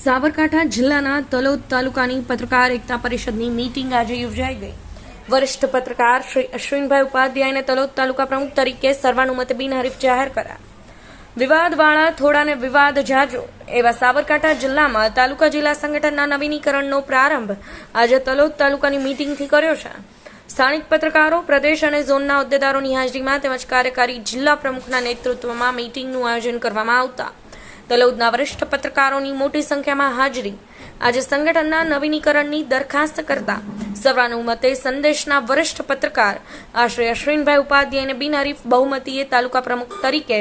સાબરકાંઠા જિલ્લાના તલોદ તાલુકાની પત્રકાર એકતા પરિષદની મીટિંગ આજે યોજાઈ ગઈ। વરિષ્ઠ પત્રકાર શ્રી અશ્વિનભાઈ ઉપાધ્યાયને તલોદ તાલુકા પ્રમુખ તરીકે સર્વાનુમતે બિનહરીફ જાહેર કર્યા। વિવાદવાળા થોડાને વિવાદ જાજો એવા સાબરકાંઠા જિલ્લામાં તાલુકા જિલ્લા સંગઠનના નવીનીકરણનો પ્રારંભ આજે તલોદ તાલુકાની મીટિંગથી કર્યો છે। સ્થાનિક પત્રકારો, પ્રદેશ અને ઝોનના હોદ્દેદારોની હાજરીમાં તેમજ કાર્યકારી જિલ્લા પ્રમુખના નેતૃત્વમાં મીટિંગનું આયોજન કરવામાં આવતા તલોદના વરિષ્ઠ પત્રકારોની મોટી સંખ્યામાં હાજરી। આજે સંગઠનના નવીનીકરણની દરખાસ્ત કરતા સર્વાનુમતે સંદેશના વરિષ્ઠ પત્રકાર શ્રી અશ્વિનભાઈ ઉપાધ્યાયને બિનહરીફ બહુમતીએ તાલુકા પ્રમુખ તરીકે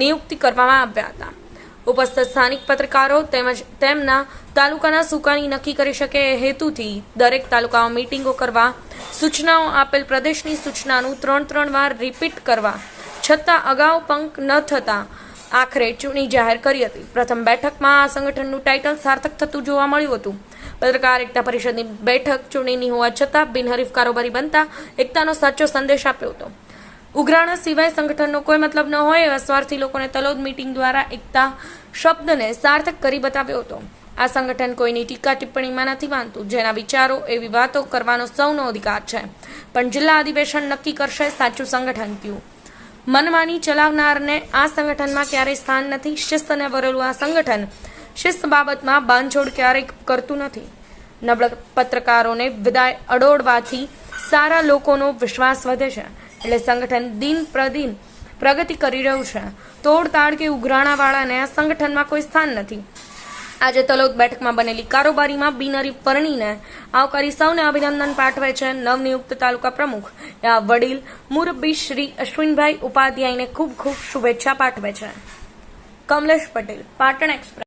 નિયુક્તિ કરવામાં આવ્યા હતા। ઉપસ્થિત સ્થાનિક પત્રકારો તેમજ તેમના તાલુકાના સુકાની નક્કી કરી શકે એ હેતુથી દરેક તાલુકામાં મીટિંગો કરવા સૂચનાઓ આપેલ પ્રદેશની સૂચનાનું 3 વાર રિપીટ કરવા છતાં અગાઉ પંક ન થતા આખરે ચૂંટણી જાહેર કરી હતી। પ્રથમ બેઠકમાં આ સંગઠનનું ટાઇટલ સાર્થક થતું જોવા મળ્યું હતું। પત્રકાર એકતા પરિષદની બેઠક ચૂંટણીની હોવા છતાં બિનહરીફ કારોબારી બનતા એકતાનો સાચો સંદેશ આપ્યો હતો। ઉઘરાણા સિવાય સંગઠનનો કોઈ મતલબ ન હોય એવા સ્વાર્થી લોકોને તલોદ મીટિંગ દ્વારા એકતા શબ્દને સાર્થક કરી બતાવ્યો હતો। આ સંગઠન કોઈની ટીકા ટિપ્પણીમાં નથી માનતું। જેના વિચારો એવી વાતો કરવાનો સૌનો અધિકાર છે, પણ જિલ્લા અધિવેશન નક્કી કરશે સાચું સંગઠન કયું। મનમાની ચલાવનારને આ સંગઠનમાં ક્યારેય સ્થાન નથી। શિસ્તને વરેલું આ સંગઠન શિસ્ત બાબતમાં બાંધછોડ ક્યારેય કરતું નથી। નબળા પત્રકારોને વિદાય અડોડવાથી સારા લોકોનો વિશ્વાસ વધે છે, એટલે સંગઠન દિન પ્રદિન પ્રગતિ કરી રહ્યું છે। તોડતાડ કે ઉઘરાણાવાળાને આ સંગઠનમાં કોઈ સ્થાન નથી। આજે તલોદ બેઠકમાં બનેલી કારોબારીમાં બિનહરીફ પરણીને આવકારી સૌને અભિનંદન પાઠવે છે નવનિયુક્ત તાલુકા પ્રમુખ વડીલ મુરબ્બી શ્રી અશ્વિનભાઈ ઉપાધ્યાયને ખૂબ ખૂબ શુભેચ્છા પાઠવે છે। કમલેશ પટેલ, પાટણ એક્સપ્રેસ।